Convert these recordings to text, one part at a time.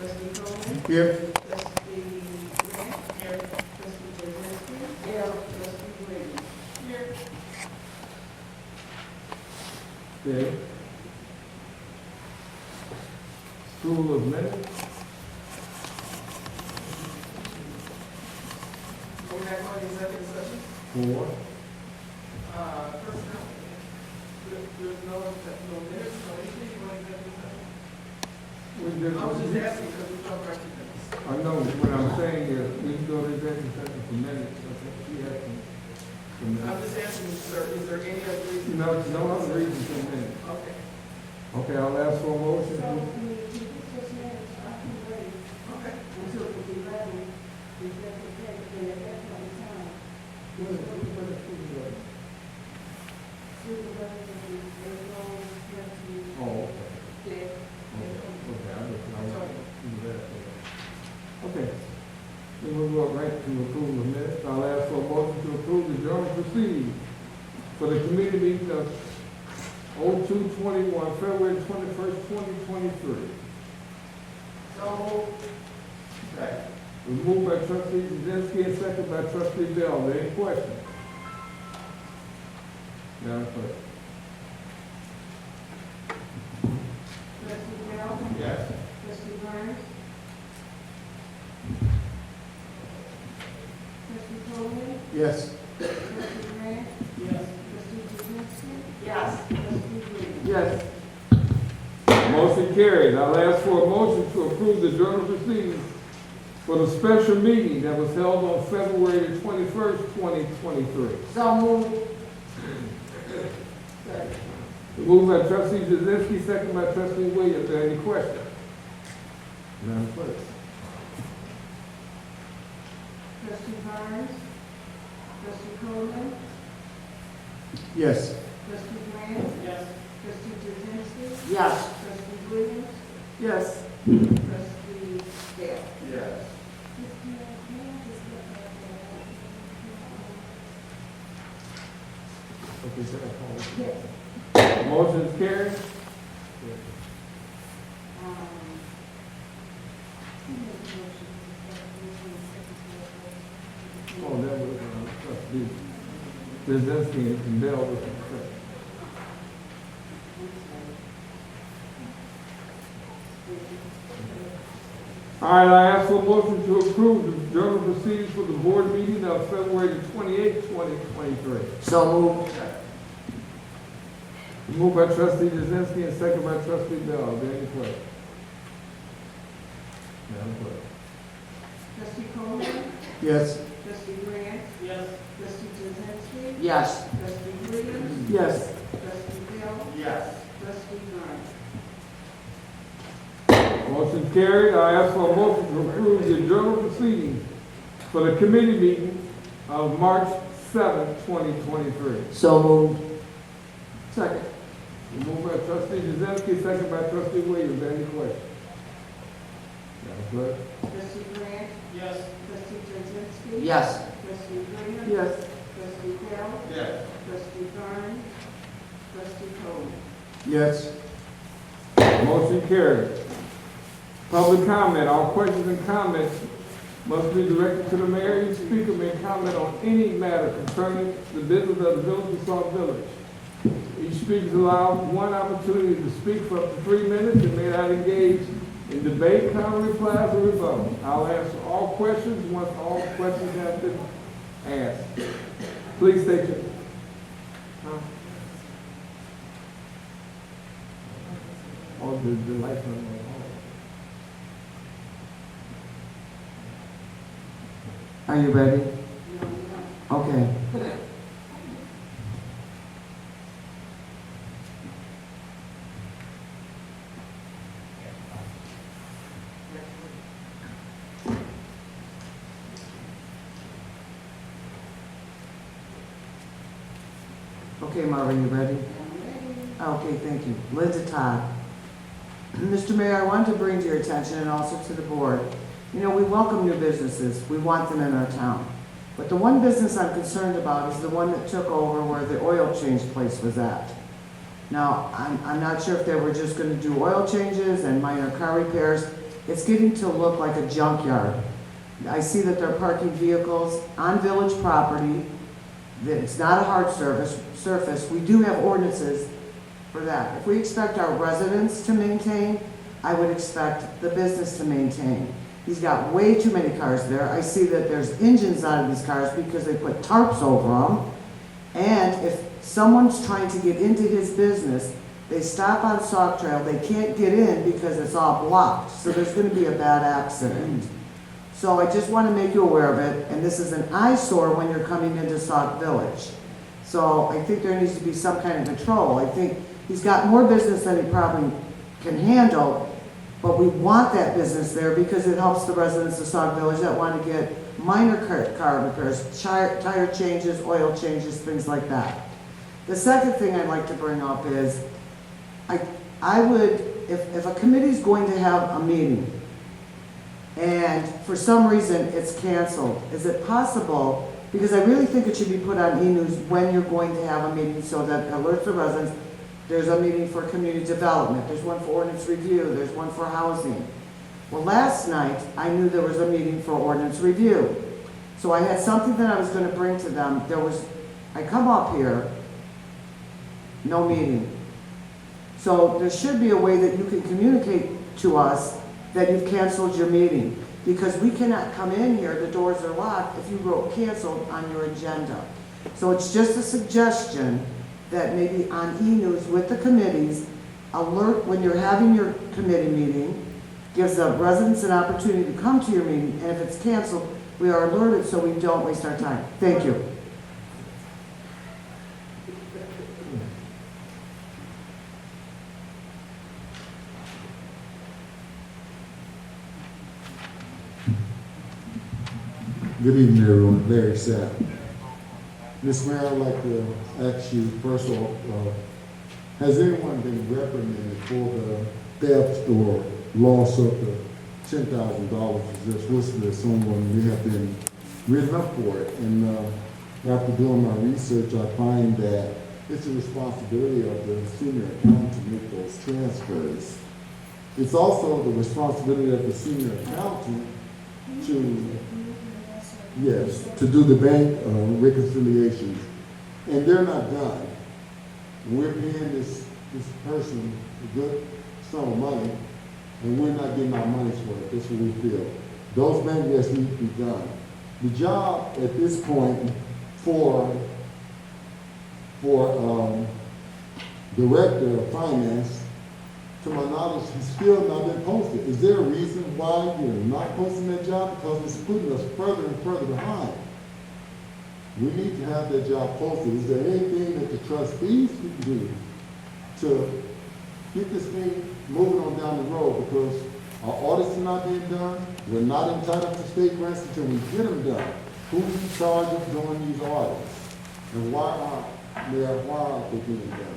Trustee Coleman. Here. Trustee Grant. Here. Trustee Jasinski. Here. Trustee Williams. Here. Okay. Approval of minutes. We're not going to executive session. 4. Personnel. There's no minutes, no anything, you want executive session? I was just asking because we talked about minutes. I know, what I'm saying is, we can go to executive session for minutes, I think she has some I'm minutes. just asking, sir, is there any other reason? No, no other reason for minutes. Okay. Okay, I'll ask for a motion. Okay. Oh, okay. Okay, then we'll go right to approval of minutes. I'll ask for a motion to approve the journal proceedings for the committee meeting of 02/21, February 21st, 2023. So, Moved by Trustee Jasinski and second by Trustee Bell. Are there any questions? Madam Clerk. Trustee Bell. Yes. Trustee Burns. Trustee Coleman. Yes. Trustee Grant. Yes. Trustee Jasinski. Yes. Trustee Williams. Yes. Motion carries. I'll ask for a motion to approve the journal proceedings for the special meeting that was held on February 21st, 2023. So moved. Moved by Trustee Jasinski, second by Trustee Williams. Are there any questions? Madam Clerk. Trustee Burns. Trustee Coleman. Yes. Trustee Grant. Yes. Trustee Jasinski. Yes. Trustee Williams. Yes. Trustee Bell. Yes. Okay, so motion is carried. Oh, that was, Trustee Jasinski and Bell was correct. All right, I ask for a motion to approve the journal proceedings for the board meeting of February 28th, 2023. So moved. Moved by Trustee Jasinski and second by Trustee Bell. Are there any questions? Madam Clerk. Trustee Coleman. Yes. Trustee Grant. Yes. Trustee Jasinski. Yes. Trustee Williams. Yes. Trustee Bell. Yes. Trustee Burns. Motion carried. I ask for a motion to approve the journal proceedings for the committee meeting of March 7th, 2023. So moved. Second. Moved by Trustee Jasinski, second by Trustee Williams. Any questions? Madam Clerk. Trustee Grant. Yes. Trustee Jasinski. Yes. Trustee Williams. Yes. Trustee Bell. Yes. Trustee Burns. Trustee Coleman. Yes. Motion carried. Public comment. All questions and comments must be directed to the mayor. Each speaker may comment on any matter concerning the business of the village of Sauk Village. Each speaker is allowed one opportunity to speak for up to 3 minutes and may not engage in debate, comment, replies, or rebuttal. I'll answer all questions once all questions have been asked. Please state your. Oh, the lights are on. Are you ready? Okay. Okay, Marvin, you ready? Okay, thank you. Linda Todd. Mr. Mayor, I wanted to bring to your attention and also to the board, you know, we welcome new businesses. We want them in our town. But the one business I'm concerned about is the one that took over where the oil change place was at. Now, I'm not sure if they were just going to do oil changes and minor car repairs, It's getting to look like a junkyard. I see that they're parking vehicles on village property, that it's not a hard surface. We do have ordinances for that. If we expect our residents to maintain, I would expect the business to maintain. He's got way too many cars there. I see that there's engines on these cars because they put tarps over them. And if someone's trying to get into his business, they stop on Sauk Trail, they can't get in because it's all blocked. So there's going to be a bad accident. So I just want to make you aware of it, and this is an eyesore when you're coming into Sauk Village. So I think there needs to be some kind of control. I think he's got more business than he probably can handle, but we want that business there because it helps the residents of Sauk Village that want to get minor car repairs, tire changes, oil changes, things like that. The second thing I'd like to bring up is, I would, if a committee's going to have a meeting, and for some reason it's canceled, is it possible, because I really think it should be put on e-news when you're going to have a meeting so that alerts the residents, there's a meeting for community development, there's one for ordinance review, there's one for housing. Well, last night, I knew there was a meeting for ordinance review. So I had something that I was going to bring to them. I come up here, no meeting. So there should be a way that you can communicate to us that you've canceled your meeting, because we cannot come in here, the doors are locked, if you wrote canceled on your agenda. So it's just a suggestion that maybe on e-news with the committees, alert when you're having your committee meeting, gives the residents an opportunity to come to your meeting, and if it's canceled, we are alerted so we don't waste our time. Thank you. Good evening, everyone. Larry Sapp. Ms. Mayor, I'd like to ask you, first of all, has anyone been reprimanded for the theft or loss of the $10,000? Just listed as someone may have been written up for it. And after doing my research, I find that it's the responsibility of the senior accountant to make those transfers. It's also the responsibility of the senior accountant to do the bank reconciliations, and they're not done. We're paying this person a good sum of money, and we're not getting our money's worth. That's what we feel. Those bank recs need to be done. The job at this point for Director of Finance, to my knowledge, he's still not been posted. Is there a reason why you're not posting that job? Because it's putting us further and further behind. We need to have that job posted. Is there anything that the trustees can do to get this thing moving on down the road? Because our audits are not being done. We're not entitled to state grants until we get them done. Who's in charge of doing these audits? And why aren't they being done?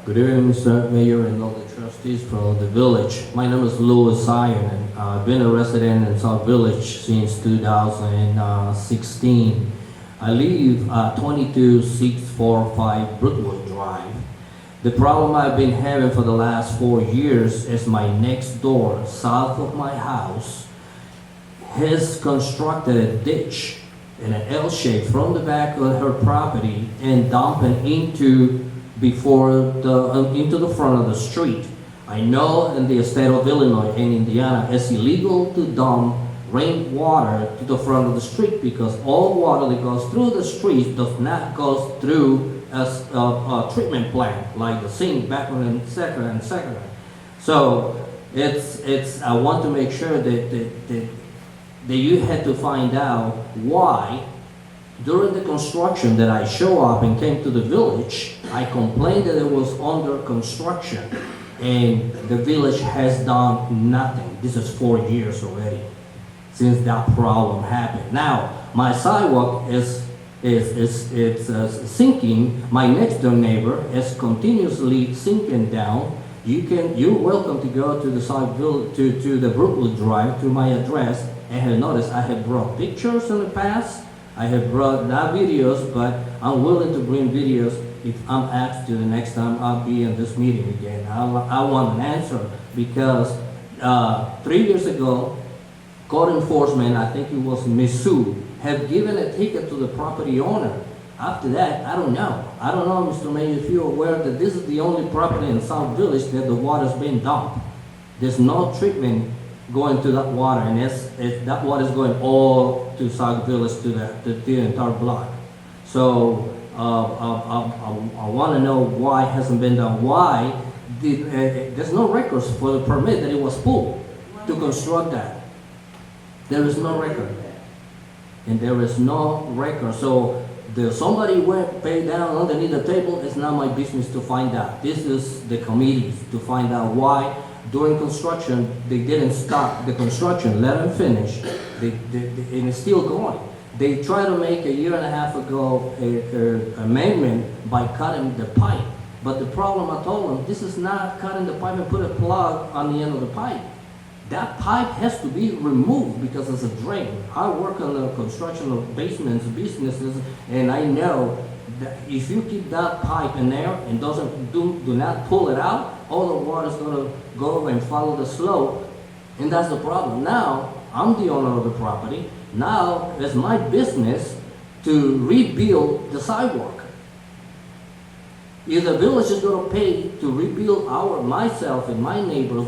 Good evening, Mr. Mayor and all the trustees from the village. My name is Louis Iron, and I've been a resident in Sauk Village since 2016. I live at 22645 Brookwood Drive. The problem I've been having for the last 4 years is my next door, south of my house, has constructed a ditch in an L shape from the back of her property and dumping into the front of the street. I know in the state of Illinois and Indiana, it's illegal to dump rainwater to the front of the street because all water that goes through the street does not go through a treatment plant like the sink, background, and second. So I want to make sure that you had to find out why. During the construction that I show up and came to the village, I complained that it was under construction and the village has done nothing. This is 4 years already since that problem happened. Now, my sidewalk is sinking. My next door neighbor is continuously sinking down You're welcome to go to the Sauk Village, to the Brookwood Drive, to my address, and have noticed I have brought pictures in the past, I have brought not videos, but I'm willing to bring videos if I'm asked to the next time I'll be in this meeting again. I want an answer, because 3 years ago, code enforcement, I think it was Miss Sue, have given a ticket to the property owner. After that, I don't know. I don't know, Mr. Mayor, if you're aware that this is the only property in Sauk Village that the water's been dumped. There's no treatment going to that water, and that water is going all to Sauk Village, to the entire block. So I want to know why it hasn't been done. Why there's no records for the permit that it was pulled to construct that. There is no record, and there is no record. So somebody went paid down underneath the table. It's not my business to find out. This is the committee's to find out why during construction they didn't stop the construction, let them finish. And it's still going. They tried to make a year and a half ago an amendment by cutting the pipe. But the problem, I told them, this is not cutting the pipe and put a plug on the end of the pipe. That pipe has to be removed because it's a drain. I work on the construction of basements, businesses, and I know that if you keep that pipe in there and do not pull it out, all the water is going to go and follow the slope, and that's the problem. Now, I'm the owner of the property. Now, it's my business to rebuild the sidewalk. If the village is going to pay to rebuild myself and my neighbor's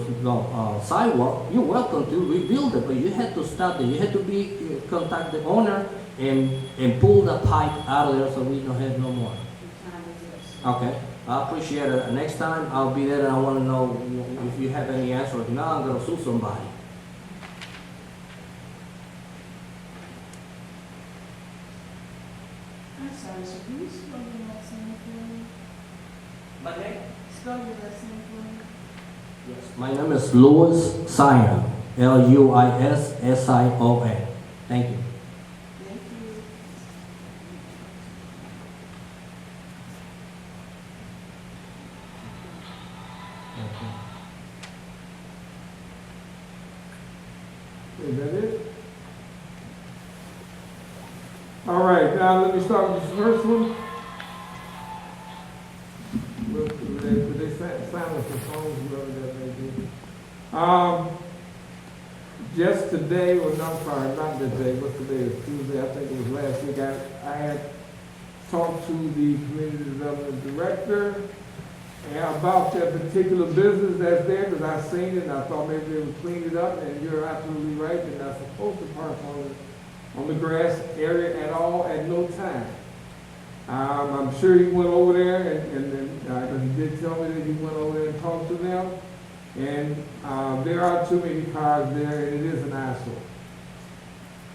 sidewalk, you're welcome to rebuild it, but you had to start it. You had to contact the owner and pull the pipe out of there so we don't have no more. Okay, I appreciate it. Next time I'll be there and I want to know if you have any answer. If not, I'm going to sue somebody. I'm sorry, so can you spell your last name for me? My name? Spell your last name for me? Yes. My name is Louis Sion. Louission. Thank you. Thank you. Is that it? All right, now let me start with this first one. Would they silence the phones, whoever that may be? Just today, well, no, I'm sorry, not today, what's today, it's Tuesday, I think it was last week, I had talked to the community development director about that particular business that's there, because I seen it and I thought maybe they would clean it up, and you're absolutely right, they're not supposed to park on the grass area at all at no time. I'm sure he went over there and he did tell me that he went over there and talked to them. And there are too many cars there, and it is an eyesore.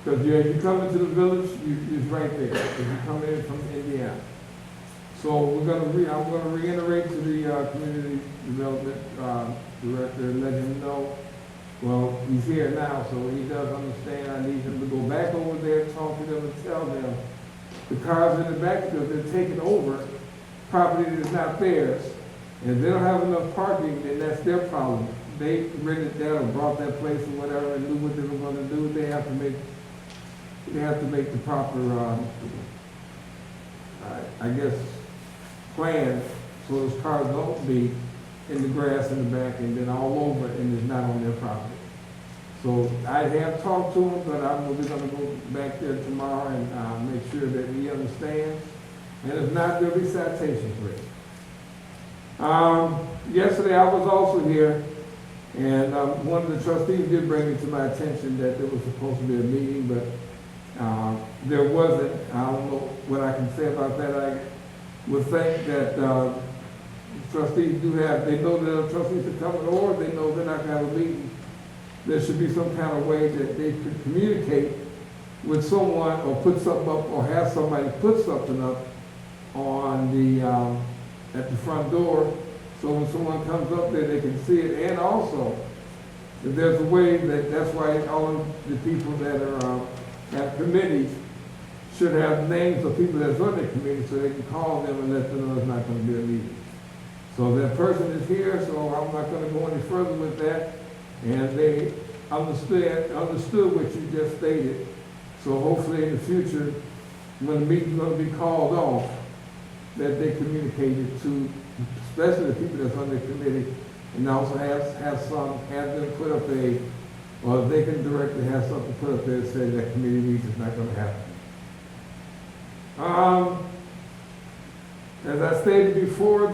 Because as you come into the village, it's right there. If you come in from Indiana. So I'm going to reiterate to the community development director and let him know. Well, he's here now, so he does understand. I need him to go back over there, talk to them, and tell them the cars in the back, because they're taking over property that is not theirs. And if they don't have enough parking, then that's their problem. They rented that or bought that place or whatever and knew what they were going to do. They have to make the proper, I guess, plan so those cars don't be in the grass in the back and then all over and it's not on their property. So I have talked to him, but we're going to go back there tomorrow and make sure that he understands. And if not, there'll be citations for it. Yesterday I was also here, and one of the trustees did bring it to my attention that there was supposed to be a meeting, but there wasn't. I don't know what I can say about that. I would think that trustees they know that trustees are coming, or they know they're not going to have a meeting. There should be some kind of way that they could communicate with someone or put something up or have somebody put something up on the at the front door, so when someone comes up there, they can see it. And also, if there's a way that's why all of the people that are at committees should have names of people that's on the committee, so they can call them and let them know it's not going to be a meeting. So that person is here, so I'm not gonna go any further with that. And they understood what you just stated. So hopefully in the future, when the meeting's gonna be called off, that they communicated to, especially the people that's on the committee, and also have them put up or they can directly have something put up there that says that committee meeting is not gonna happen. As I stated before,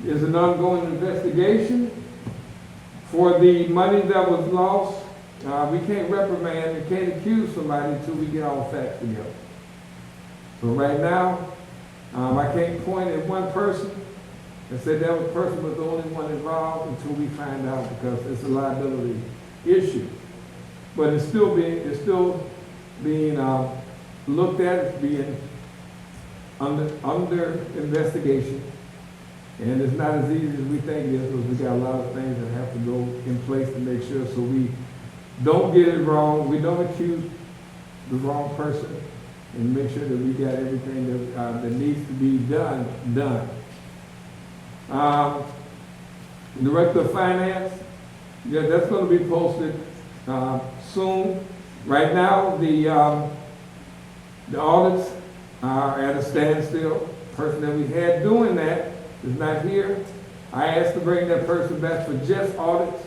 is an ongoing investigation for the money that was lost. We can't reprimand, we can't accuse somebody until we get all facts together. So right now, I can't point at one person and say that person was the only one involved until we find out, because it's a liability issue. But it's still being looked at, it's being under investigation. And it's not as easy as we think it is, because we got a lot of things that have to go in place to make sure so we don't get it wrong, we don't accuse the wrong person, and make sure that we got everything that needs to be done. Director of Finance, yeah, that's going to be posted soon. Right now, the audits are at a standstill. The person that we had doing that is not here. I asked to bring that person back for just audits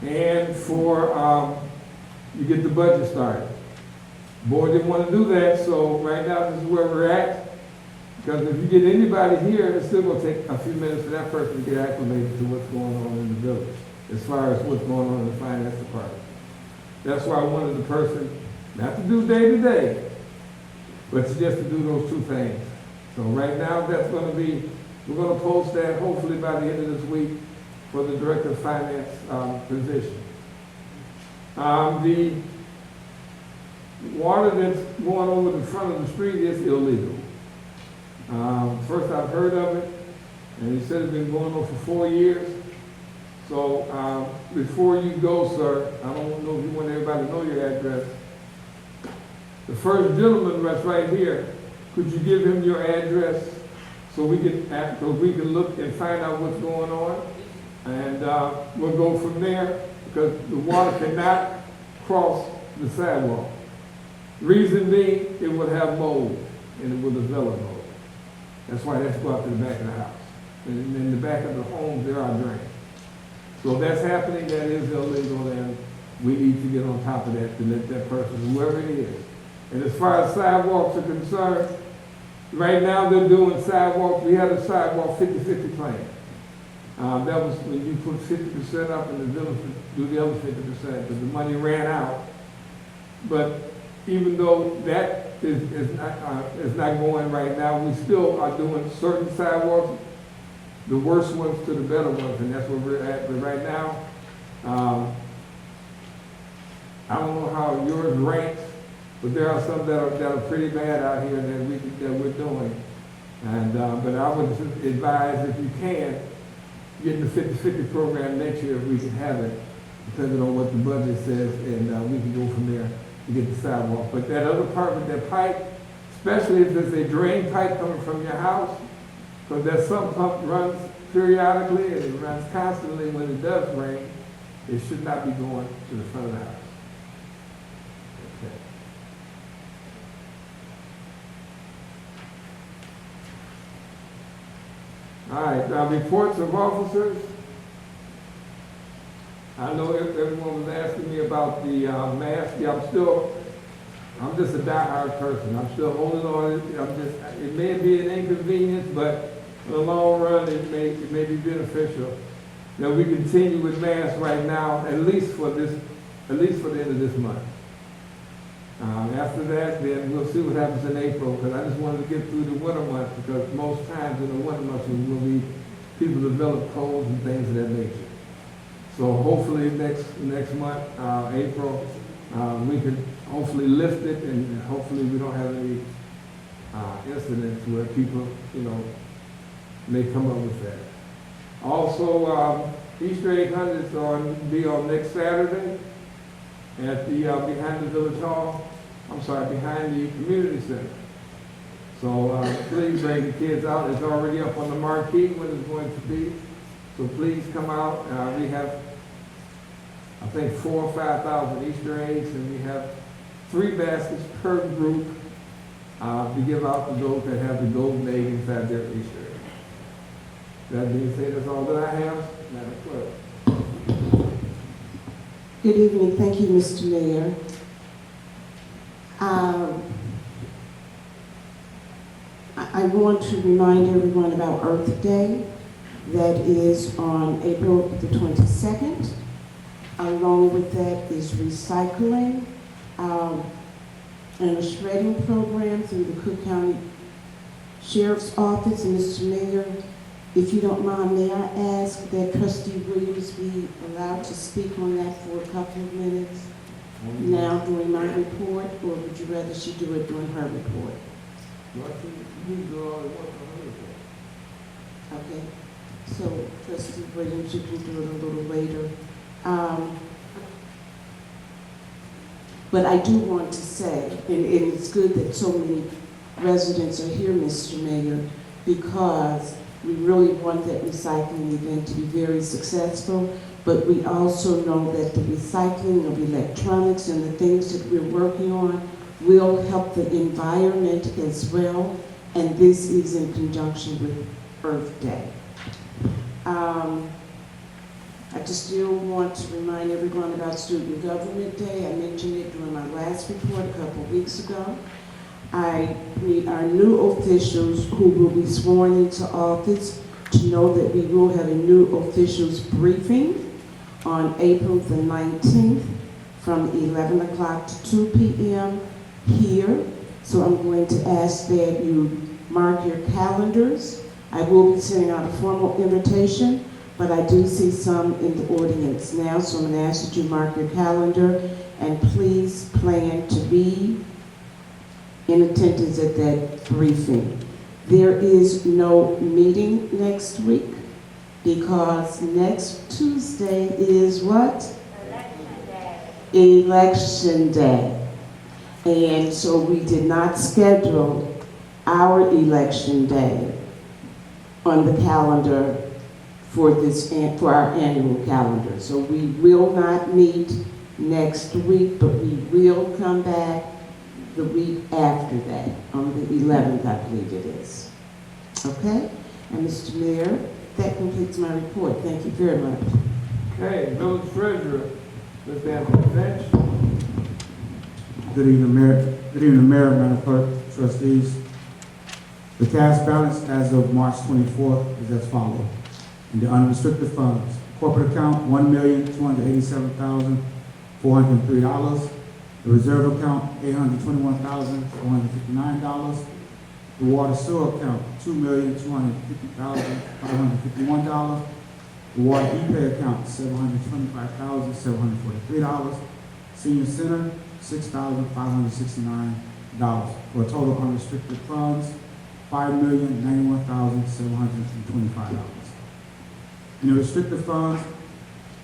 and for you get the budget started. Board didn't want to do that, so right now this is where we're at. Because if you get anybody here, it's still going to take a few minutes for that person to get acclimated to what's going on in the village, as far as what's going on in the finance department. That's why I wanted the person not to do day to day, but just to do those two things. So right now, that's going to be, we're going to post that hopefully by the end of this week for the Director of Finance position. The water that's going over the front of the street is illegal. First I've heard of it, and he said it's been going on for 4 years. So before you go, sir, I don't know if you want everybody to know your address. The first gentleman that's right here, could you give him your address so we can look and find out what's going on? And we'll go from there, because the water cannot cross the sidewalk. Reason being, it will have mold, and it will develop mold. That's why that's go out to the back of the house. And in the back of the homes, there are drains. So if that's happening, that is illegal, and we need to get on top of that to let that person, whoever it is. And as far as sidewalks are concerned, right now they're doing sidewalks. We had a sidewalk 50-50 plan. That was when you put 50% up and the village would do the other 50%, but the money ran out. But even though that is not going right now, we still are doing certain sidewalks, the worst ones to the better ones, and that's where we're at. But right now, I don't know how yours ranks, but there are some that are pretty bad out here that we're doing. And but I would advise, if you can, get the 50-50 program next year if we can have it, depending on what the budget says, and we can go from there to get the sidewalk. But that other part with that pipe, especially if there's a drain pipe coming from your house, because that sump pump runs periodically and it runs constantly when it does rain, it should not be going to the front of the house. Okay. All right, now reports of officers. I know everyone was asking me about the mask. Yeah, I'm just a diehard person. I'm still holding on. It may be an inconvenience, but in the long run, it may be beneficial. Now we continue with masks right now, at least for the end of this month. After that, then we'll see what happens in April, because I just wanted to get through the winter months, because most times in the winter months people develop colds and things of that nature. So hopefully next month, April, we can hopefully lift it, and hopefully we don't have any incidents where people, may come up with that. Also, Easter egg hunt is be on next Saturday at the behind the village hall. behind the community center. So please bring the kids out. It's already up on the marquee when it's going to be. So please come out. We have, I think, 4,000 or 5,000 Easter eggs, and we have 3 baskets per group to give out to those that have the golden egg inside their Easter egg. That being said, that's all that I have. Madam Clerk. Good evening. Thank you, Mr. Mayor. I want to remind everyone about Earth Day. That is on April the 22nd. Along with that is recycling and a shredding program through the Cook County Sheriff's Office. And Mr. Mayor, if you don't mind, may I ask that Trustee Williams be allowed to speak on that for a couple of minutes now during my report, or would you rather she do it during her report? Okay, so Trustee Williams, you can do it a little later. But I do want to say, and it's good that so many residents are here, Mr. Mayor, because we really want that recycling event to be very successful, but we also know that the recycling of electronics and the things that we're working on will help the environment as well, and this is in conjunction with Earth Day. I just still want to remind everyone about Student Government Day. I mentioned it during my last report a couple of weeks ago. I need our new officials who will be sworn into office to know that we will have a new officials briefing on April the 19th from 11 o'clock to 2 p.m. here. So I'm going to ask that you mark your calendars. I will be sending out a formal invitation, but I do see some in the audience now, so I'm going to ask that you mark your calendar and please plan to be in attendance at that briefing. There is no meeting next week because next Tuesday is what? Election Day. Election Day. And so we did not schedule our election day on the calendar for our annual calendar. So we will not meet next week, but we will come back the week after that, on the 11th, I believe it is. Okay? And Mr. Mayor, that completes my report. Thank you very much. Okay, Village Treasurer, Ms. Anthony Finch. Good evening, Mayor. Good evening, Mayor, Madam Clerk, trustees. The cash balance as of March 24th is as follows. In the unrestricted funds, corporate account, $1,287,403. The reserve account, $821,459. The water sewer account, $2,250,551. The water e-pay account, $725,743. Senior center, $6,569. For a total unrestricted funds, $5,091,725. In the restricted funds,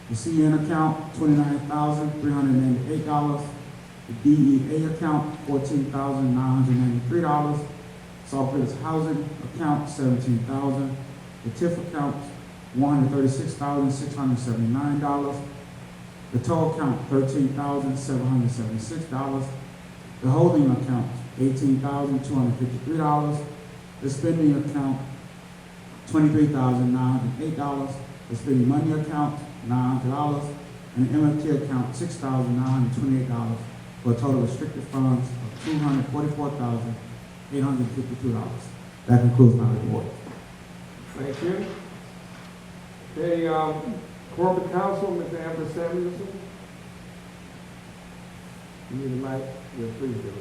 the CN account, $29,398. The DEA account, $14,993. Sauk Village housing account, $17,000. The TIF account, $136,679. The toll account, $13,776. The holding account, $18,253. The spending account, $23,908. The spending money account, $900. And the MFT account, $6,928. For a total restricted funds of $244,852. That concludes my report. Thank you. Okay, Corporate Counsel, Mr. Amber Samuelson. You need a mic? Yes, please do it.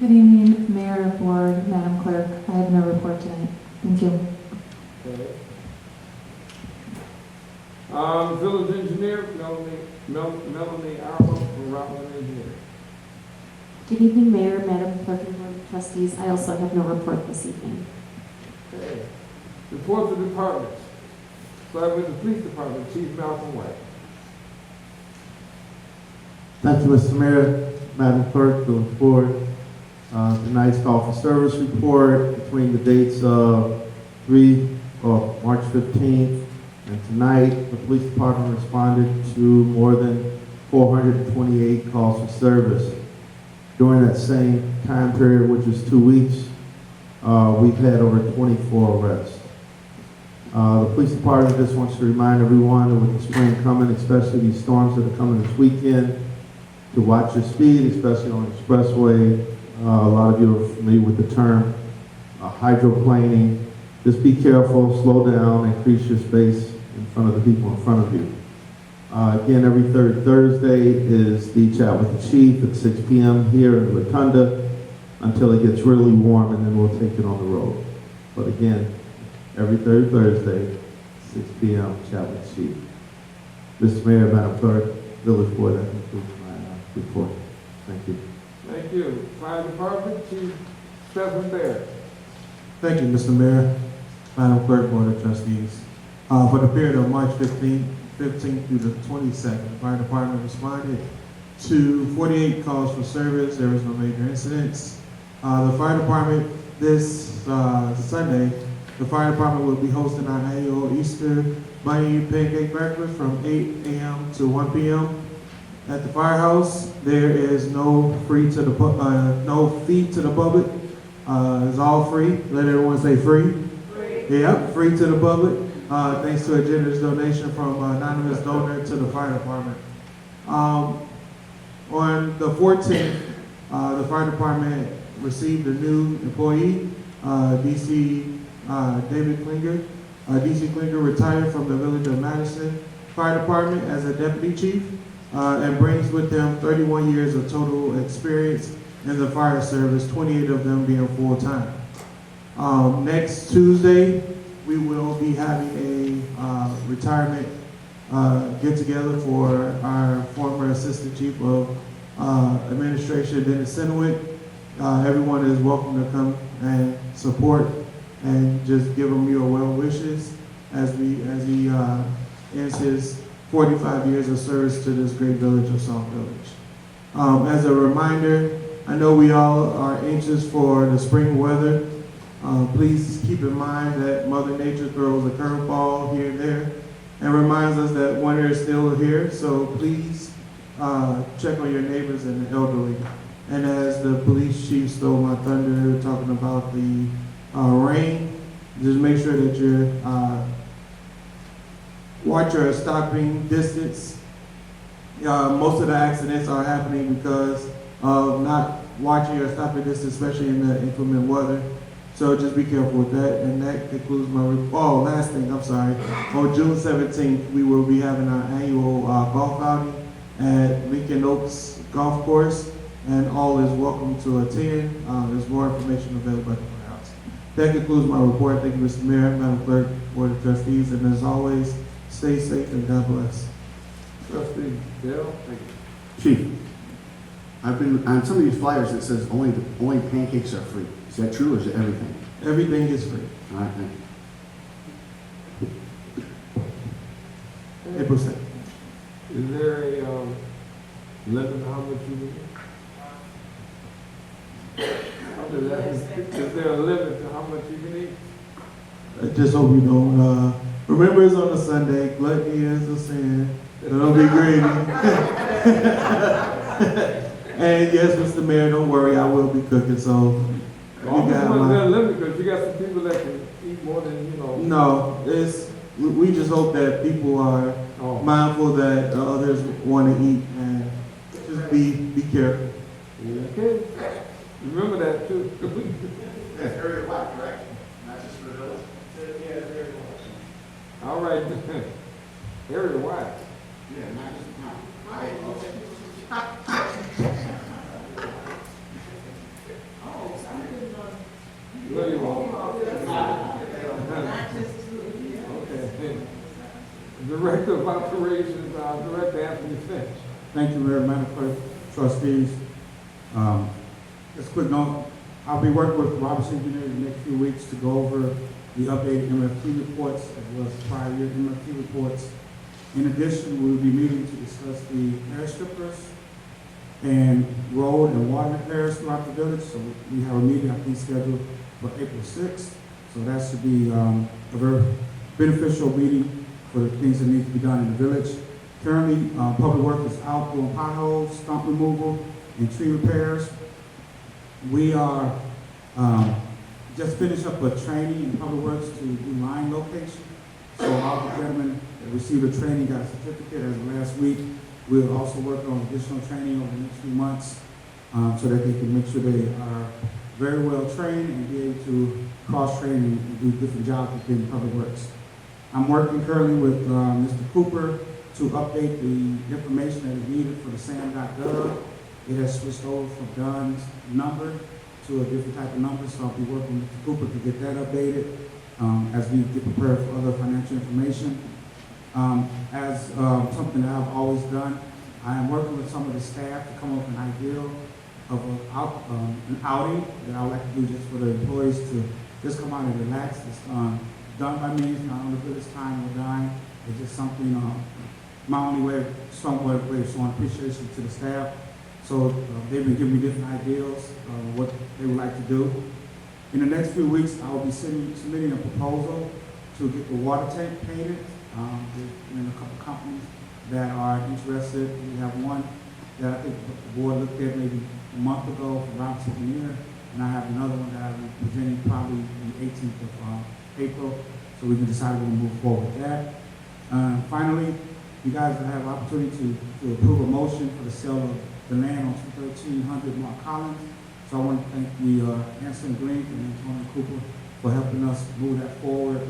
Good evening, Mayor, Board, Madam Clerk. I have no report tonight. Thank you. Okay. Village Engineer, Melanie Arnold from Rockland Engineering. Good evening, Mayor, Madam Clerk, and Board of Trustees. I also have no report this evening. Okay. Reports of departments. Starting with the Police Department, Chief Malcolm White. Thank you, Mr. Mayor, Madam Clerk, the board. Tonight's call for service report between the dates of March 15th and tonight. The police department responded to more than 428 calls for service. During that same time period, which is 2 weeks, we've had over 24 arrests. The police department just wants to remind everyone that with the spring coming, especially these storms that are coming this weekend, to watch your speed, especially on the expressway. A lot of you are familiar with the term hydroplaning. Just be careful, slow down, increase your space in front of the people in front of you. Again, every third Thursday is the chat with the chief at 6 p.m. here in the Rotunda until it gets really warm, and then we'll take it on the road. But again, every third Thursday, 6 p.m. chat with the chief. Mr. Mayor, Madam Clerk, Village Board, that concludes my report. Thank you. Thank you. Fire Department, Chief Stephen Bear. Thank you, Mr. Mayor, Madam Clerk, Board of Trustees. For the period of March 15th through the 22nd, the fire department responded to 48 calls for service. There was no major incidents. The fire department this Sunday, the fire department will be hosting our annual Easter Bunny Pancake Breakfast from 8 a.m. to 1 p.m. At the firehouse. There is no fee to the public. It's all free. Let everyone say free. Yeah, free to the public. Thanks to a generous donation from an anonymous donor to the fire department. On the 14th, the fire department received a new employee, DC David Klinger. DC Klinger retired from the Village of Madison Fire Department as a deputy chief and brings with him 31 years of total experience in the fire service, 28 of them being full-time. Next Tuesday, we will be having a retirement get-together for our former Assistant Chief of Administration, Dennis Sinowit. Everyone is welcome to come and support and just give him your well wishes as he ends his 45 years of service to this great village of Sauk Village. As a reminder, I know we all are anxious for the spring weather. Please keep in mind that Mother Nature throws a curveball here and there and reminds us that winter is still here, so please check on your neighbors and the elderly. And as the police chief stole my thunder talking about the rain, just make sure that you watch your stopping distance. Most of the accidents are happening because of not watching your stopping distance, especially in the inclement weather. So just be careful with that. And that concludes my report. Last thing, I'm sorry. On June 17th, we will be having our annual golf outing at Lincoln Oaks Golf Course, and all is welcome to attend. There's more information available at the courthouse. That concludes my report. Thank you, Mr. Mayor, Madam Clerk, Board of Trustees, and as always, stay safe and God bless. Trustee Bell. Chief, I've been on some of these flyers. It says only pancakes are free. Is that true, or is it everything? Everything is free. All right, thank you. April 2nd. Is there a limit to how much you can eat? Is there a limit to how much you can eat? I just hope you don't. Remember, it's on a Sunday. Gluttony is a sin. So don't be greedy. And yes, Mr. Mayor, don't worry. I will be cooking. So I always want that limit because you got some people that can eat more than, you know. No, we just hope that people are mindful that others want to eat and just be careful. Okay. Remember that too. That's area wide, correct? Not just for the village? Yeah, area wide. All right. Area wide. Yeah, not just the town. No, you won't. Okay. Director of Operations, Director Anthony Finch. Thank you, Mayor, Madam Clerk, Trustees. Just a quick note, I'll be working with Roberts Engineers in the next few weeks to go over the updated MFT reports as well as prior year MFT reports. In addition, we'll be meeting to discuss the air strippers and road and water repairs throughout the village. So we have a meeting, I think, scheduled for April 6th. So that should be a very beneficial meeting for the things that need to be done in the village. Currently, Public Works is out doing potholes, stump removal, and tree repairs. We are just finished up a training in Public Works to do line location. So all the gentlemen that received a training got a certificate as of last week. We'll also work on additional training over the next few months so that they can make sure they are very well trained and be able to cross-train and do different jobs within Public Works. I'm working currently with Mr. Cooper to update the information that is needed for the SAM.gov. It has switched over from Dunn's number to a different type of number, so I'll be working with Mr. Cooper to get that updated as we get prepared for other financial information. As something that I've always done, I am working with some of the staff to come up with an idea of an outing that I would like to do just for the employees to just come out and relax. It's done by me, it's not on the village time or dime. It's just something, my only way, somewhat way of showing appreciation to the staff. So they've been giving me different ideas of what they would like to do. In the next few weeks, I will be submitting a proposal to get the water tank painted. There's a couple companies that are interested. We have one that I think the board looked at maybe a month ago for Robinson Veneer, and I have another one that I'll be presenting probably the 18th of April, so we can decide we're going to move forward with that. Finally, you guys will have opportunity to approve a motion for the sale of the land on 1300 Mark Collins. So I want to thank the Anson Green and Antonio Cooper for helping us move that forward.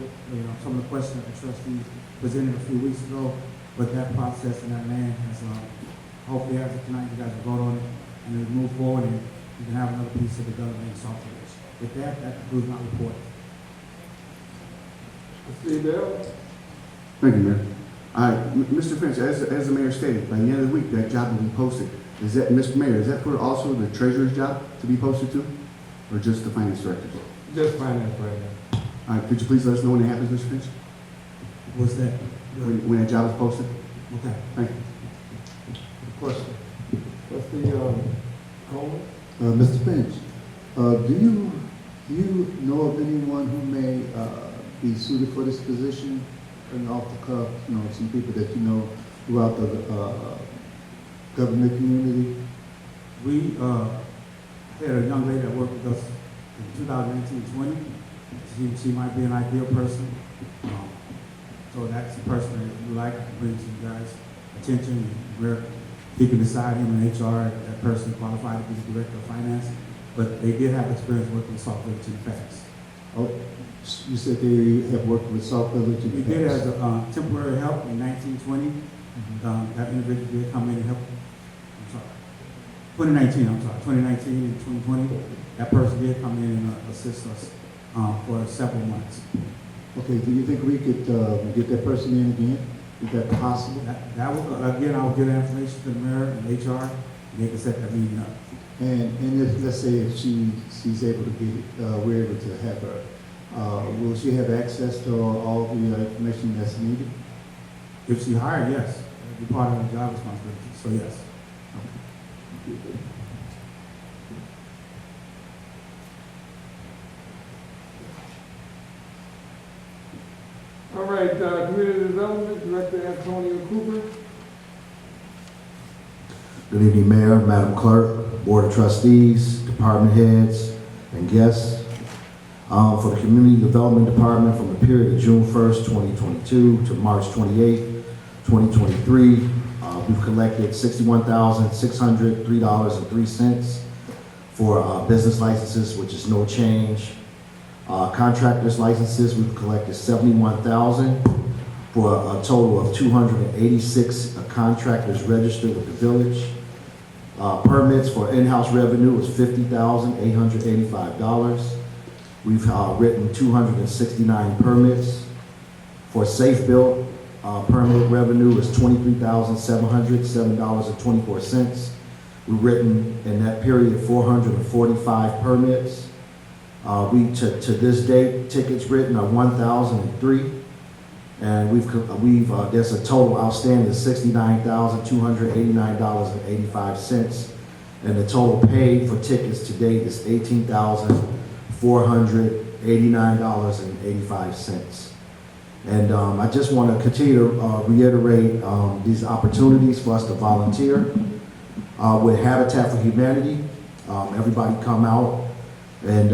Some of the questions that the trustees presented a few weeks ago, but that process and that land has, hopefully after tonight, you guys will vote on it and it'll move forward and you can have another piece of the government in Sauk Village. With that concludes my report. Trustee Bell? Thank you, Mayor. All right, Mr. Finch, as the mayor stated, by the end of the week, that job will be posted. Is that, Mr. Mayor, is that for also the treasurer's job to be posted to, or just the finance director's? Just finance right now. All right, could you please let us know when it happens, Mr. Finch? What's that? When that job is posted? Okay. Thank you. Question. Trustee Coleman? Mr. Finch, do you know of anyone who may be suited for this position? And off the cuff, some people that you know throughout the government community? We had a young lady that worked with us in 2019-20. She might be an ideal person. So that's the person that we like to bring to you guys' attention. Where he can decide, him in HR, that person qualified to be the director of finance. But they did have experience working with Sauk Village in the past. Oh, you said they have worked with Sauk Village in We the did past? as a temporary help in 1920. That individual did come in and help. 2019 and 2020. That person did come in and assist us for several months. Okay, do you think we could get that person in again? Is that possible? That will, again, I will get information to the mayor and HR, and they can set that meeting up. And if, let's say if she's able to get it, we're able to have her, will she have access to all the information that's needed? If she hired, yes, it'll be part of her job responsibility, so yes. All right, Community Development Director Antonio Cooper. Good evening, Mayor, Madam Clerk, Board of Trustees, Department Heads, and guests. For the Community Development Department from the period of June 1st, 2022 to March 28th, 2023, we've collected $61,603.03 for business licenses, which is no change. Contractors licenses, we've collected $71,000 for a total of 286 contractors registered with the village. Permits for in-house revenue was $50,885. We've written 269 permits. For safe build, permit revenue was $23,707.24. We've written in that period 445 permits. To this date, tickets written are 1,003, and there's a total outstanding of $69,289.85 And the total paid for tickets to date is $18,489.85. And I just want to continue to reiterate these opportunities for us to volunteer with Habitat for Humanity. Everybody come out, and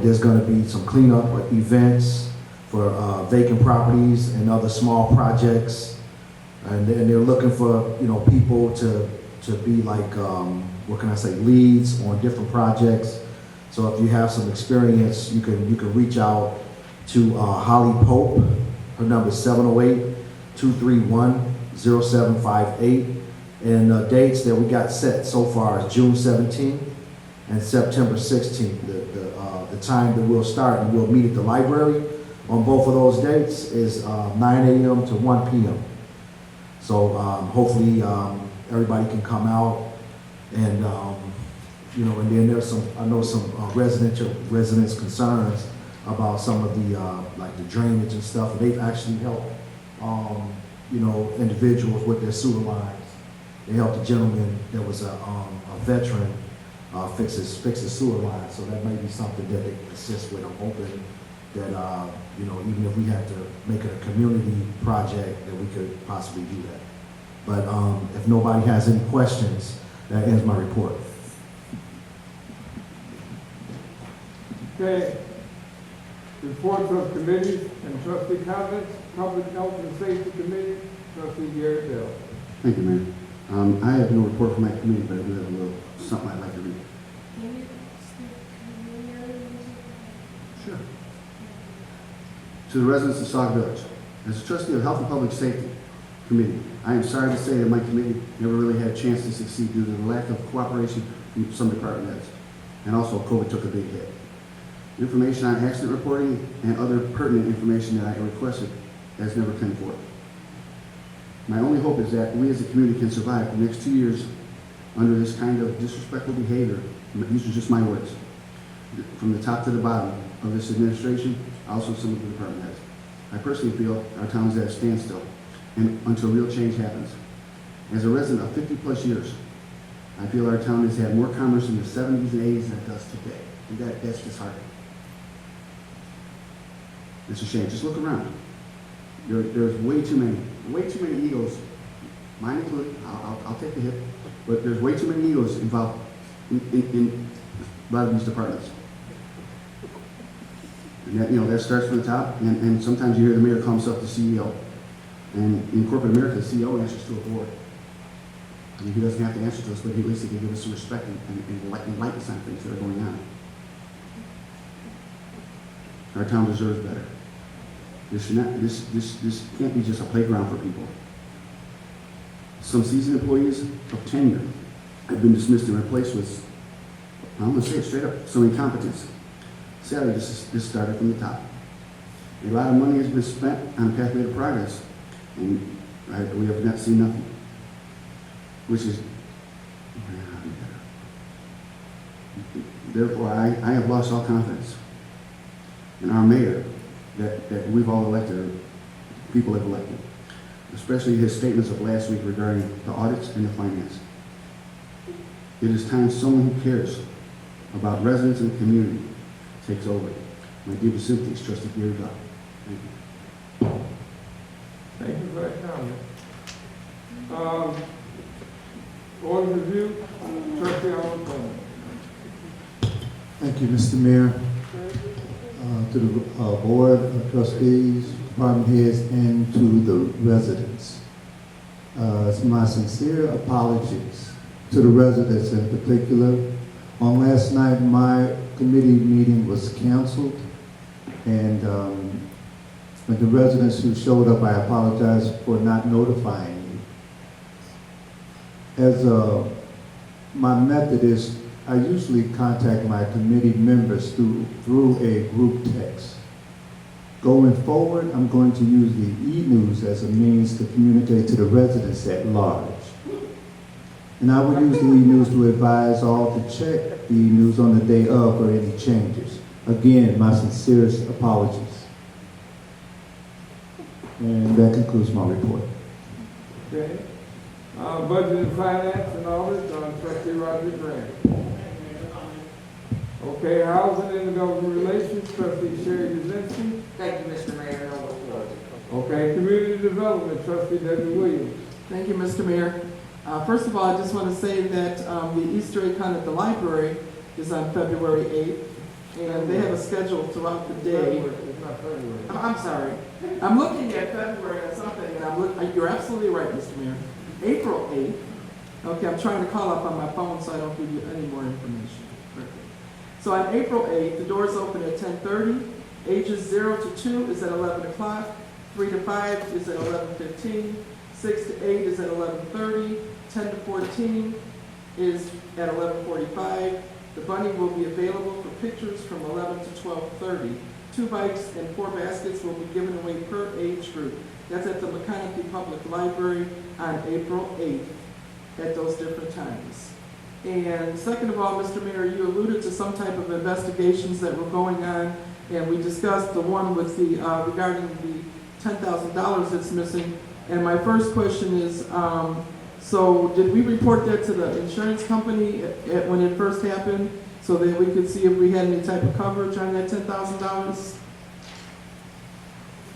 there's going to be some cleanup events for vacant properties and other small projects, and they're looking for people to be like leads on different projects. So if you have some experience, you can reach out to Holly Pope. Her number is 708-231-0758. And dates that we got set so far is June 17th and September 16th. The time that we'll start, and we'll meet at the library on both of those dates is 9 a.m. to 1 p.m. So hopefully everybody can come out, and and then there's some residents concerns about some of the the drainage and stuff. They've actually helped individuals with their sewer lines. They helped a gentleman that was a veteran fix his sewer line. So that may be something that they can assist with. I'm hoping that even if we have to make it a community project, that we could possibly do that. But if nobody has any questions, that ends my report. Okay. Reports of committees and trustee comments. Public Health and Safety Committee, Trustee Gary Bell. Thank you, Mayor. I have no report from my committee, but I do have a little something I'd like to read. Sure. To the residents of Sauk Village, as a trustee of Health and Public Safety Committee, I am sorry to say that my committee never really had a chance to succeed due to the lack of cooperation from some department heads. And also, COVID took a big hit. Information on accident reporting and other pertinent information that I requested has never come forth. My only hope is that we as a community can survive the next 2 years under this kind of disrespectful behavior. These are just my words. From the top to the bottom of this administration, also some of the department heads. I personally feel our town is at a standstill and until real change happens. As a resident of 50 plus years, I feel our town has had more commerce in the 70s and 80s than it does today. And that's disheartening. It's a shame. Just look around. There's way too many egos, mine included. I'll take the hit, but there's way too many egos involved in a lot of these departments. And that starts from the top, and sometimes you hear the mayor call himself the CEO. And in corporate America, the CEO answers to a board. I mean, he doesn't have to answer to us, but at least he can give us some respect and enlighten us on things that are going on. Our town deserves better. This can't be just a playground for people. Some seasoned employees of tenure have been dismissed and replaced with, I'm going to say it straight up, some incompetence. Sadly, this started from the top. A lot of money has been spent on a pathway to progress, and we have not seen nothing, which is, therefore, I have lost all confidence in our mayor that we've all elected, or people have elected, especially his statements of last week regarding the audits and the finance. It is time someone who cares about residents and the community takes over. My deepest sympathies, Trustee Gary Bell. Thank you. Thank you for that comment. Order review, Trustee Arnold Coleman. Thank you, Mr. Mayor. To the Board of Trustees, department heads, and to the residents. It's my sincere apologies to the residents in particular. On last night, my committee meeting was canceled, and with the residents who showed up, I apologize for not notifying you. As my method is, I usually contact my committee members through a group text. Going forward, I'm going to use the e-news as a means to communicate to the residents at large. And I will use the e-news to advise all to check the e-news on the day of for any changes. Again, my sincerest apologies. And that concludes my report. Okay. Budget and Finance and Audit, Trustee Rodrick Grant. Okay, Housing and Government Relations, Trustee Jasinski. Thank you, Mr. Mayor. No report. Okay, Community Development, Trustee Debbie Williams. Thank you, Mr. Mayor. First of all, I just want to say that the Easter Econ at the library is on February 8th, and they have a schedule throughout the day. It's not February. I'm sorry. I'm looking at February or something, and you're absolutely right, Mr. Mayor. April 8th. Okay, I'm trying to call up on my phone so I don't give you any more information. So on April 8th, the doors open at 10:30. Ages 0 to 2 is at 11 o'clock. 3 to 5 is at 11:15. 6 to 8 is at 11:30. 10 to 14 is at 11:45. The bunny will be available for pictures from 11 to 12:30. 2 bikes and 4 baskets will be given away per age group. That's at the McConaughey Public Library on April 8th at those different times. And second of all, Mr. Mayor, you alluded to some type of investigations that were going on, and we discussed the one with the, regarding the $10,000 that's missing. And my first question is, so did we report that to the insurance company when it first happened so that we could see if we had any type of coverage on that $10,000?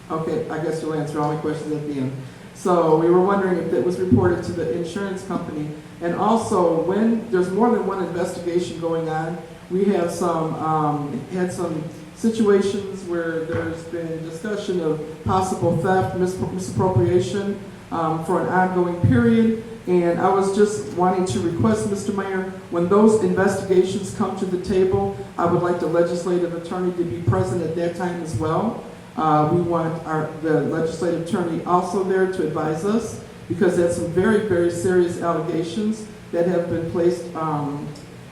Okay, I guess you'll answer all my questions at the end. So we were wondering if that was reported to the insurance company. And also, when there's more than one investigation going on, we have had some situations where there's been discussion of possible theft, misappropriation for an ongoing period. And I was just wanting to request, Mr. Mayor, when those investigations come to the table, I would like the legislative attorney to be present at that time as well. We want the legislative attorney also there to advise us, because that's some very, very serious allegations that have been placed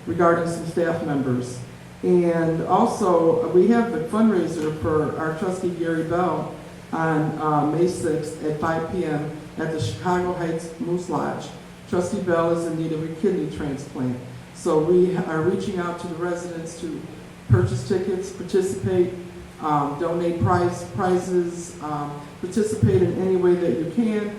regarding some staff members. And also, we have the fundraiser for our Trustee Gary Bell on May 6th at 5 p.m. at the Chicago Heights Moose Lodge. Trustee Bell is in need of a kidney transplant. So we are reaching out to the residents to purchase tickets, participate, donate prizes, participate in any way that you can.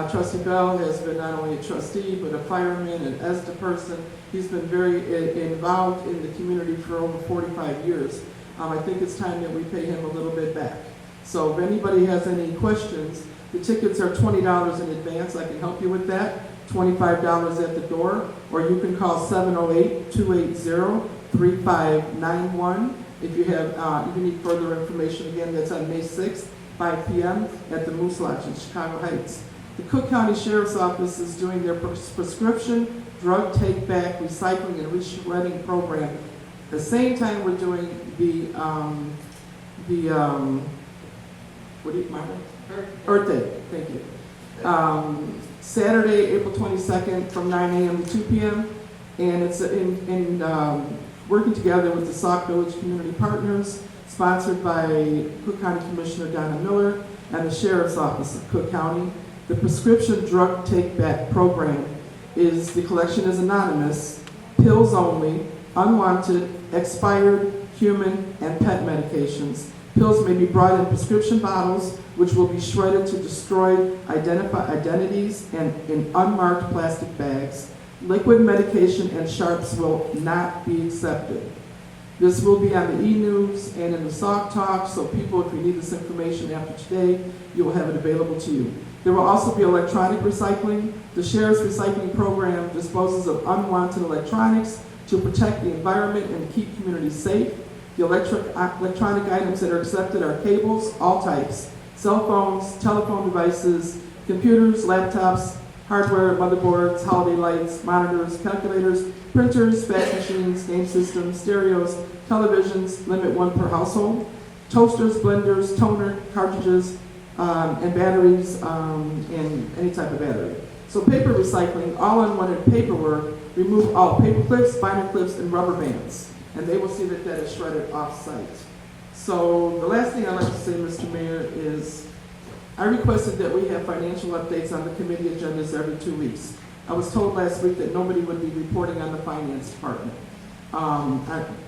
Trustee Bell has been not only a trustee, but a fireman, an ESTA person. He's been very involved in the community for over 45 years. I think it's time that we pay him a little bit back. So if anybody has any questions, the tickets are $20 in advance. I can help you with that. $25 at the door, or you can call 708-280-3591. If you have, if you need further information, again, that's on May 6th, 5 p.m. at the Moose Lodge in Chicago Heights. The Cook County Sheriff's Office is doing their prescription drug take-back, recycling, and re-shredding program. At the same time, we're doing Earth Day. Thank you. Saturday, April 22nd, from 9 a.m. to 2 p.m. And it's working together with the Sauk Village Community Partners, sponsored by Cook County Commissioner Donna Miller and the Sheriff's Office of Cook County. The prescription drug take-back program the collection is anonymous, pills only, unwanted, expired, human, and pet medications. Pills may be brought in prescription bottles, which will be shredded to destroy identities and in unmarked plastic bags. Liquid medication and sharps will not be accepted. This will be on the e-news and in the Sauk Talk, so people, if you need this information after today, you will have it available to you. There will also be electronic recycling. The Sheriff's Recycling Program disposes of unwanted electronics to protect the environment and keep communities safe. The electronic items that are accepted are cables, all types, cell phones, telephone devices, computers, laptops, hardware, motherboards, holiday lights, monitors, calculators, printers, fax machines, game systems, stereos, televisions, limit 1 per household, toasters, blenders, toner, cartridges, and batteries, and any type of battery. So paper recycling, all unwanted paperwork, remove all paper clips, binder clips, and rubber bands, and they will see that that is shredded off-site. So the last thing I'd like to say, Mr. Mayor, is I requested that we have financial updates on the committee agendas every 2 weeks. I was told last week that nobody would be reporting on the finance department,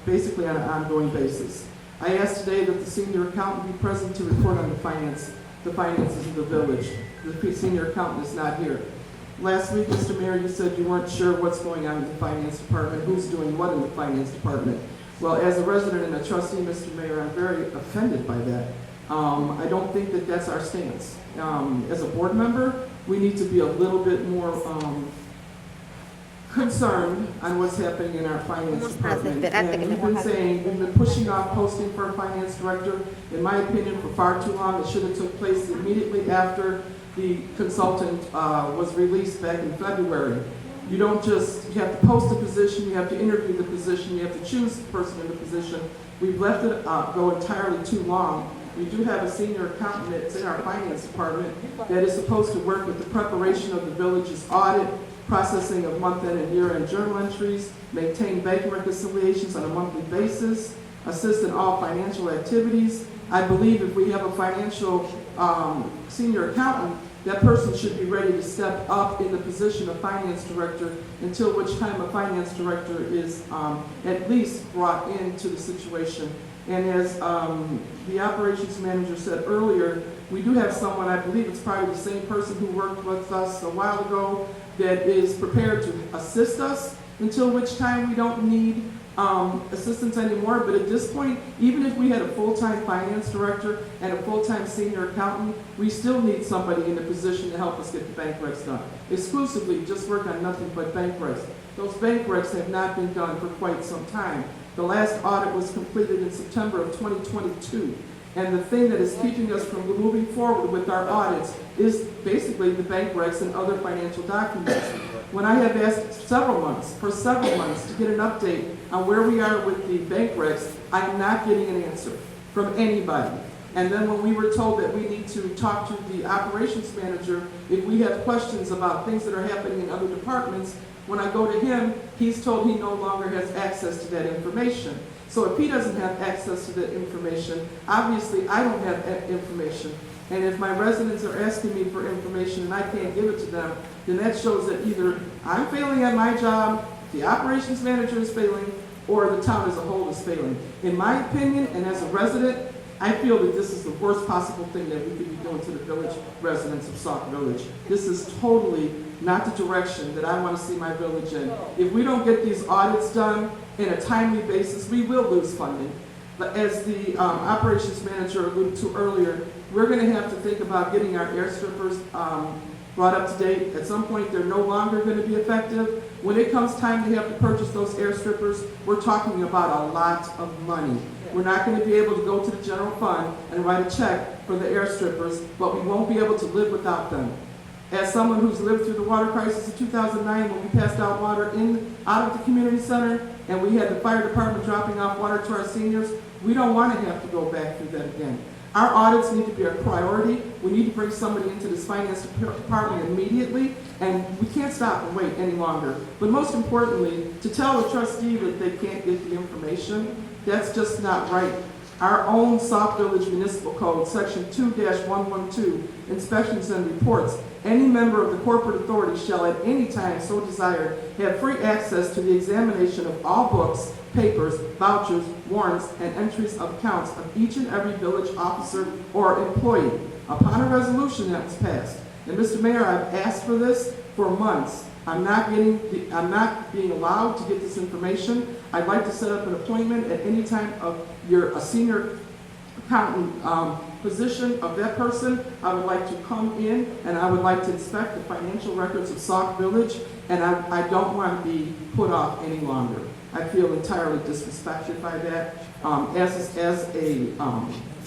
basically on an ongoing basis. I asked today that the senior accountant be present to report on the finances of the village. The senior accountant is not here. Last week, Mr. Mayor, you said you weren't sure what's going on in the finance department, who's doing what in the finance department. Well, as a resident and a trustee, Mr. Mayor, I'm very offended by that. I don't think that that's our stance. As a board member, we need to be a little bit more concerned on what's happening in our finance department. And we've been pushing off posting for a finance director, in my opinion, for far too long. It should have took place immediately after the consultant was released back in February. You don't just, you have to post a position, you have to interview the position, you have to choose the person in the position. We've left it go entirely too long. We do have a senior accountant that's in our finance department that is supposed to work with the preparation of the village's audit, processing of month-end and year-end journal entries, maintain bank reconciliations on a monthly basis, assist in all financial activities. I believe if we have a financial senior accountant, that person should be ready to step up in the position of finance director, until which time a finance director is at least brought into the situation. And as the operations manager said earlier, we do have someone, I believe it's probably the same person who worked with us a while ago, that is prepared to assist us, until which time we don't need assistance anymore. But at this point, even if we had a full-time finance director and a full-time senior accountant, we still need somebody in a position to help us get the bank recs done. Exclusively, just work on nothing but bank recs. Those bank recs have not been done for quite some time. The last audit was completed in September of 2022. And the thing that is keeping us from moving forward with our audits is basically the bank recs and other financial documents. When I have asked for several months to get an update on where we are with the bank recs, I am not getting an answer from anybody. And then when we were told that we need to talk to the operations manager if we have questions about things that are happening in other departments, when I go to him, he's told he no longer has access to that information. So if he doesn't have access to that information, obviously I don't have that information. And if my residents are asking me for information and I can't give it to them, then that shows that either I'm failing at my job, the operations manager is failing, or the town as a whole is failing. In my opinion, and as a resident, I feel that this is the worst possible thing that we could be doing to the village residents of Sauk Village. This is totally not the direction that I want to see my village in. If we don't get these audits done in a timely basis, we will lose funding. But as the operations manager alluded to earlier, we're going to have to think about getting our air strippers brought up to date. At some point, they're no longer going to be effective. When it comes time to have to purchase those air strippers, we're talking about a lot of money. We're not going to be able to go to the general fund and write a check for the air strippers, but we won't be able to live without them. As someone who's lived through the water crisis of 2009, when we passed out water out of the community center, and we had the fire department dropping off water to our seniors, we don't want to have to go back through that again. Our audits need to be a priority. We need to bring somebody into this finance department immediately, and we can't stop and wait any longer. But most importantly, to tell a trustee that they can't get the information, that's just not right. Our own Sauk Village Municipal Code, Section 2-112, inspections and reports. Any member of the corporate authority shall at any time so desire have free access to the examination of all books, papers, vouchers, warrants, and entries of accounts of each and every village officer or employee upon a resolution that was passed. And Mr. Mayor, I've asked for this for months. I'm not being allowed to get this information. I'd like to set up an appointment at any time of a senior accountant position of that person. I would like to come in and I would like to inspect the financial records of Sauk Village, and I don't want to be put off any longer. I feel entirely disrespected by that as a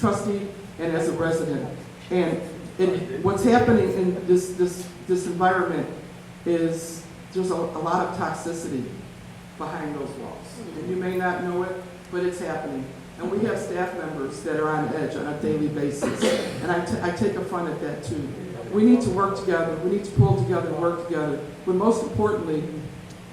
trustee and as a resident. And what's happening in this environment is there's a lot of toxicity behind those walls. And you may not know it, but it's happening. And we have staff members that are on edge on a daily basis. And I take affront at that too. We need to work together. We need to pull together and work together. But most importantly,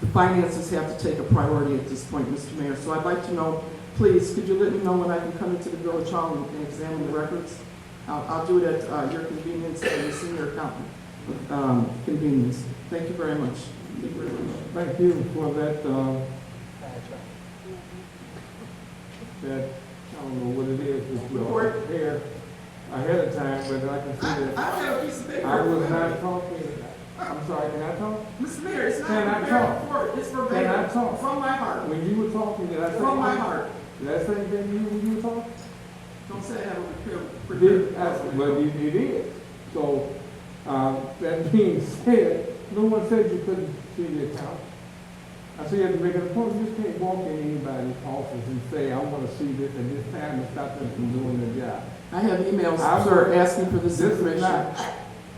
the finances have to take a priority at this point, Mr. Mayor. So I'd like to know, please, could you let me know when I can come into the village hall and examine the records? I'll do it at your convenience and the senior accountant convenience. Thank you very much. Thank you very much. Thank you for that, I don't know what it is, this report here ahead of time, but I can see that I have a piece of paper. I was not talking I'm sorry, can I talk? Mr. Mayor, it's not Can I a talk? report, it's Can I verbatim, talk? from my heart, When you were talking, did I say? from my heart. Did I say anything to you when you were talking? Don't say I have a Did, well, you did. So, that being said, no one said you couldn't see the account. I said you have to make an appointment. You just can't walk in anybody's office and say, I want to see this at this time and stop them from doing their job. I have emails, I'm- sir, asking for this This is information. not.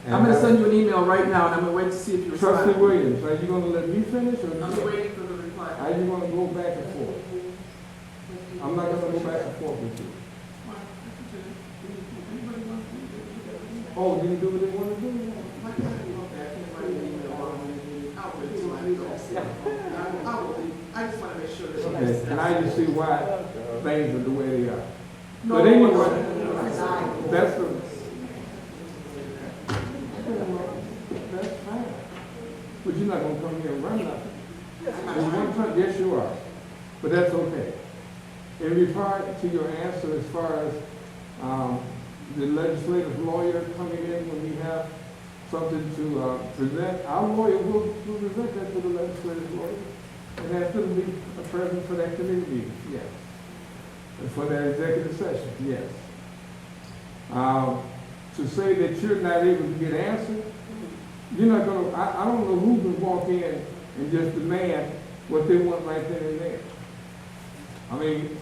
I'm gonna send you an email right now, and I'm gonna wait to see if you respond. Trustee Williams, are you gonna let me finish or? I'm waiting for the reply. Are you gonna go back and forth? I'm not gonna go back and forth with you. Oh, you can do what they wanna do? I just wanna make sure that. Okay, and I just see why things are the way they are. No, But anyway, that's the. That's fine. But you're not gonna come here and run nothing. There's one time, yes, you are. But that's okay. In regard to your answer as far as, the legislative lawyer coming in when we have something to, present, our lawyer will present that to the legislative lawyer. And ask them to be present for that committee meeting, yes. And for that executive session, yes. To say that you're not able to get answered, you're not gonna, I don't know who can walk in and just demand what they want right then and there. I mean,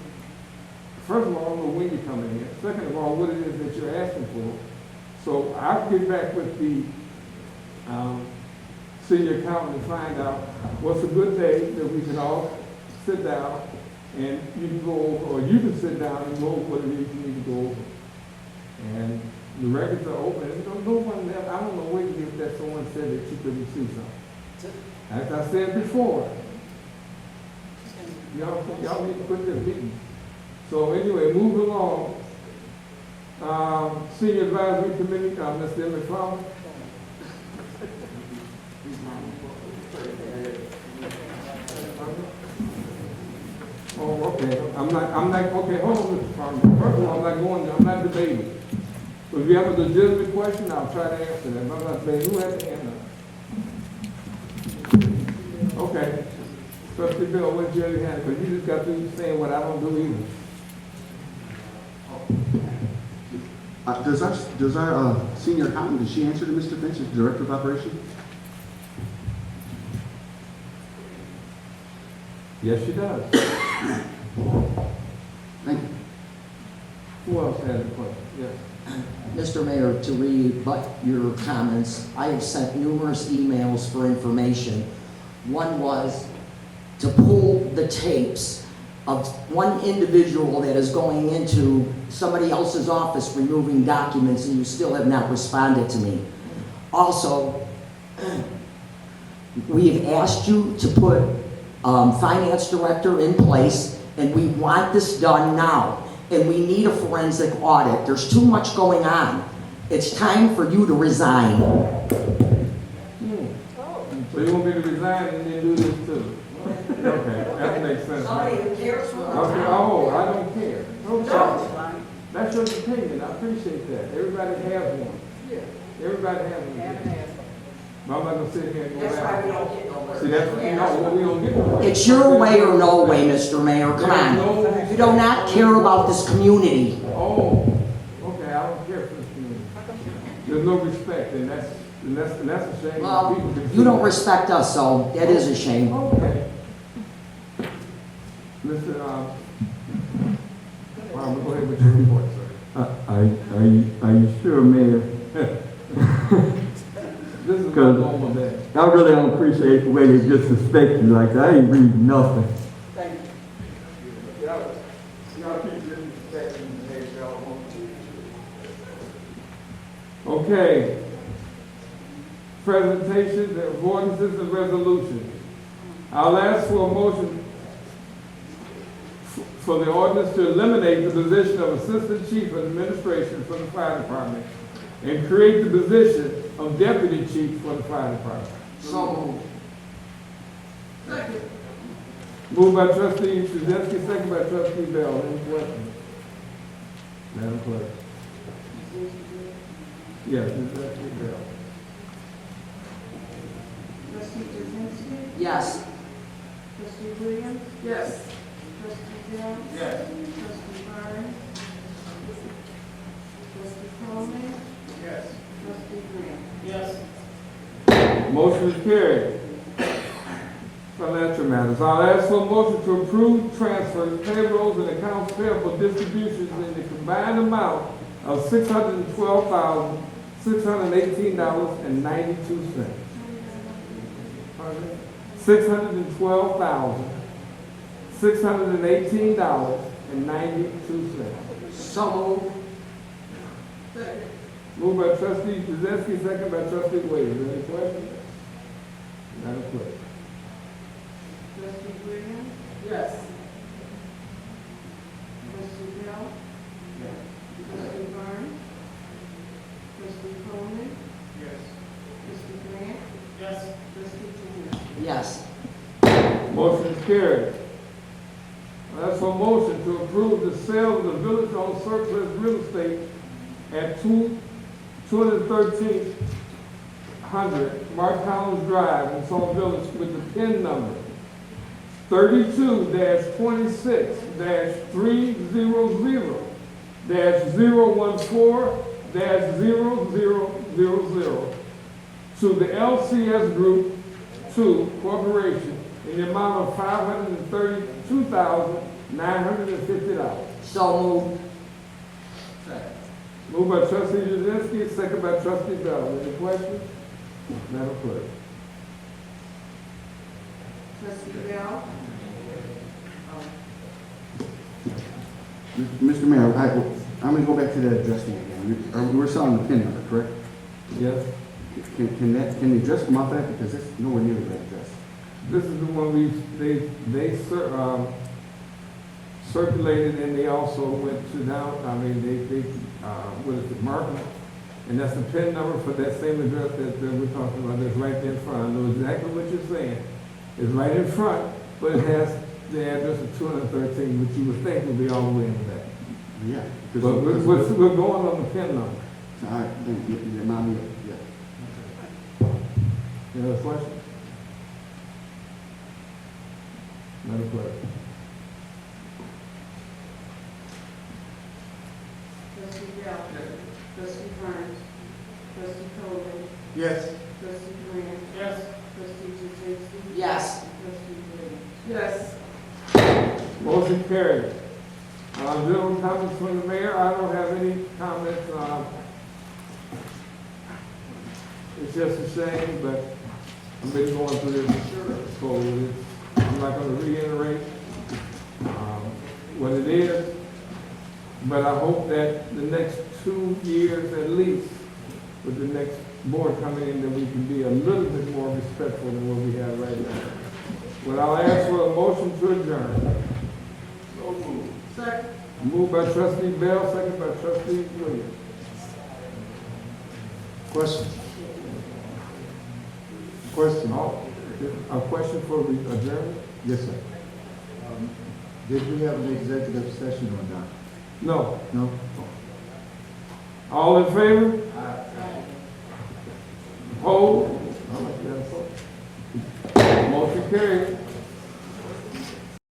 first of all, I don't know when you're coming in. Second of all, what it is that you're asking for. So I'll get back with the, senior accountant to find out what's a good day that we can all sit down and you can go over, or you can sit down and go over what it is you need to go over. And the records are open. And no one, I don't know when you, that someone said that you couldn't see something. As I said before, y'all need to quit their meetings. So anyway, moving along. Senior Advisory Committee, Mr. Emmett Farmer. Oh, okay. I'm not, okay, hold on, Mr. Farmer. First of all, I'm not debating. So if you have a legitimate question, I'll try to answer that. I'm not debating. Who has the hand up? Okay. Trustee Bill, what's your hand? Because you just got through saying what I don't do either. Does our senior accountant, does she answer to Mr. Finch as Director of Operations? Yes, she does. Thank you. Who else had a question? Yes. Mr. Mayor, to rebut your comments, I have sent numerous emails for information. One was to pull the tapes of one individual that is going into somebody else's office removing documents, and you still have not responded to me. Also, we have asked you to put finance director in place, and we want this done now. And we need a forensic audit. There's too much going on. It's time for you to resign. So you want me to resign and then do this too? Okay, that makes sense. Somebody who cares for us. Okay, oh, I don't care. Okay. That's your opinion, I appreciate that. Everybody has one. Everybody has one. But I'm not gonna sit here and go That's back. why we don't get nowhere. See, that's, no, we don't get nowhere. It's your way or no way, Mr. Mayor. Come on. You do not care about this community. Oh, okay, I don't care for this community. There's no respect, and that's a shame. Well, People can see you don't that. respect us, so that is a shame. Okay. Mr. Farmer, go ahead with your report, sir. Are you sure, Mayor? This is my Because normal day. I really don't appreciate the way they just suspect you like that. I ain't reading nothing. Thank you. Y'all keep disrespecting the y'all want to. Okay. Presentations of ordinances and resolutions. I'll ask for a motion for the ordinance to eliminate the position of Assistant Chief of Administration for the Fire Department and create the position of Deputy Chief for the Fire Department. So Second. Moved by Trustee Jasinski, second by Trustee Bell. Any questions? Madam Clerk. Yes, Trustee Bell. Trustee Jasinski? Yes. Trustee Williams? Yes. Trustee Bell? Yes. Trustee Warren? Trustee Coleman? Yes. Trustee Grant? Yes. Motion is carried. Financial matters. I'll ask for a motion to approve transfers, payrolls, and accounts payable distributions in the combined amount of $612,618.92. $612,618.92. So moved. Moved by Trustee Jasinski, second by Trustee Williams. Any questions? Madam Clerk. Trustee Williams? Yes. Trustee Bell? Trustee Warren? Trustee Coleman? Yes. Trustee Grant? Yes. Trustee Jasinski? Yes. Motion is carried. That's for motion to approve the sale of the village-owned surplus real estate at 21300 Mark Collins Drive in Sauk Village with the PIN number 32-26-300-014-0000 to the LCS Group 2 Corporation in the amount of $532,950. So moved. Moved by Trustee Jasinski, second by Trustee Bell. Any questions? Madam Clerk. Trustee Bell? Mr. Mayor, I'm gonna go back to that address thing again. We're selling the PIN number, correct? Yes. Can the address come off that, because it's nowhere near that address? This is the one circulated, and they also went to what is it, Martin? And that's the PIN number for that same address that we're talking about, that's right there in front. I know exactly what you're saying. It's right in front, but it has the address of 213, which you would think would be all the way in the back. Yeah. But we're going on the PIN number. All right, then, remind me, yeah. Any other questions? Madam Clerk. Trustee Bell? Trustee Warren? Trustee Coleman? Yes. Trustee Grant? Yes. Trustee Jasinski? Yes. Trustee Williams? Yes. Motion carried. General comments from the mayor. I don't have any comments. It's just a shame, but I've been going through this, so I'm not going to reiterate what it is. But I hope that the next 2 years at least, with the next board coming in, that we can be a little bit more respectful than what we have right now. Well, I'll ask for a motion to adjourn. So moved. Second. Moved by Trustee Bell, second by Trustee Williams. Question? Question? A question for adjournment? Yes, sir. Did we have an executive session or not? No. No? All in favor? Opposed? Motion carried.